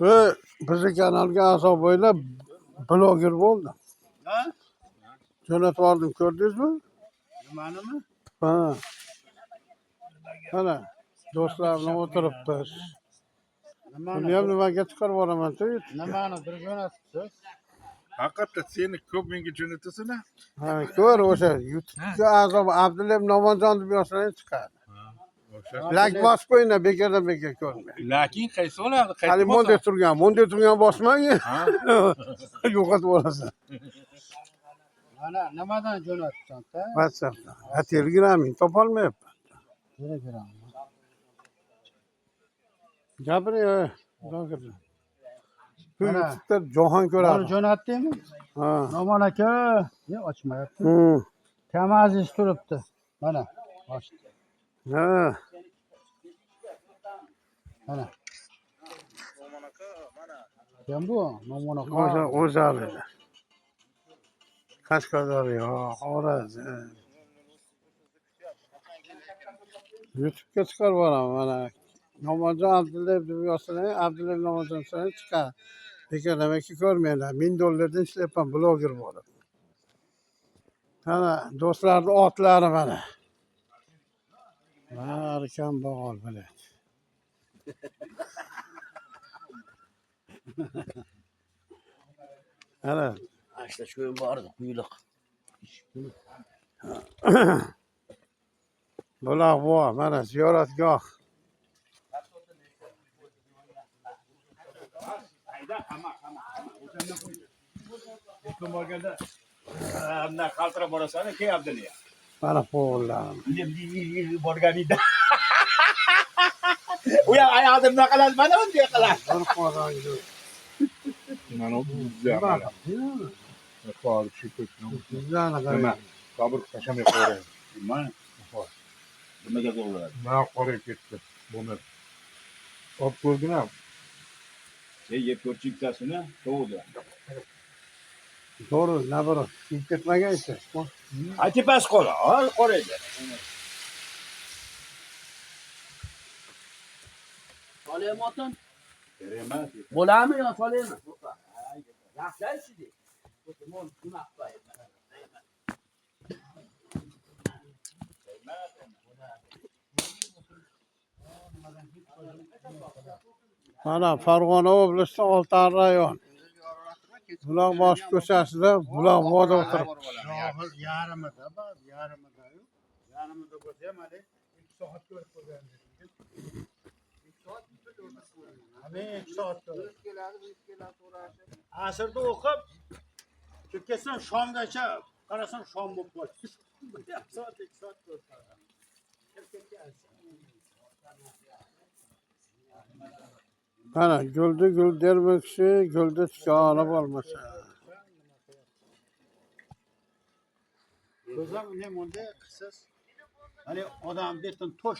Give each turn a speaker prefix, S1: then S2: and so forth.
S1: Ve bizi kanalga a'zo bo'ylab bloger bo'ldim.
S2: Ha?
S1: Jo'natib oldim, ko'rdingizmi?
S2: Nimanimi?
S1: Ha. Mana do'stlar bilan o'tiribmiz. Buni ham nimaga chiqarib yuboraman
S2: Nimani bir jo'natibsiz?
S3: Haqiqatda seni ko'p menga jo'natasan.
S1: Ha, ko'r o'sha YouTube'ga a'zo Abdulla Nomozon deb yozsangiz chiqadi. Like bosib qo'yinglar, bekordan bekor ko'rmang.
S3: Lakin qaysi bo'ladi?
S1: Hali monda turgan bosmang. Yo'qotib olasan.
S2: Mana nimadan jo'natibsan-da?
S1: WhatsAppdan. Ha, Telegram'ing topolmayapman.
S2: Telegram.
S1: Gapiring, blogerlar.
S2: Mana.
S1: YouTube'da jahon
S2: Buni
S1: ko'radi.
S2: jo'natdingmi?
S1: Ha.
S2: Nomon aka, ne ochmayapti?
S1: Hmm.
S2: Kamazingiz turibdi. Mana, ochdi.
S1: Ha.
S2: Mana. Kim bu? Nomon
S1: O'zali. Qashqadaryo, Xorazm. YouTube'ga chiqarib yuboraman mana. Nomozon Abdullayev deb yozsangiz, Abdullayev Nomozon sangiz chiqadi. Bekordan bekor ko'rmanglar. $1000 ishlayapman bloger bo'lib. Mana do'stlarning otlari mana. Bari kambag'al biladi. Ana
S4: Ashta shu bordi, quyliq.
S1: buloq bor, mana ziyoratgoh.
S3: Bundan qaltirab borasan, kelyapti.
S1: Mana qo'llarim.
S3: Borganida. U ham oyoqda bunaqa qiladi, mana bunday qiladi.
S1: Bir qozon yo'q.
S3: Mana bu mana. Qolib shu ko'chni.
S1: Bizlarni
S3: Nima?
S1: qarang.
S3: Qabr tashamay qo'yardi. Mana. Nimaga to'g'riladi? Mana qorayib ketdi. Buni. Olib ko'rgin ham. Yeb ko'rchiktasini to'g'ri.
S1: To'g'ri, nabarat. Yeb ketmagancha.
S3: Aytibas qo'la, qoraydi.
S4: Solaymi otin?
S3: Kerak.
S4: Bo'ladimi yo solaymi? Yaxshi aytdi.
S1: Mana Farg'ona oblasti Oltin rayon. Buloqboshi ko'chasida Buloqbo'da o'tiribdi.
S2: Yarimida, yarimida. Yarimida bo'lsa ham hali 2 soat ko'rib qo'ygandik. 2 soat Hali 2 soat ko'rib. Asrda o'qib, ketsan shomgacha qarasam shom bo'lib qoldi. 1 soat 2 soat ko'rib.
S1: Mana guldi gul dermoqchi, gulda tikoni bo'lmasa.
S2: Ko'zam ne bunday qisiz. Hali odam betdan tosh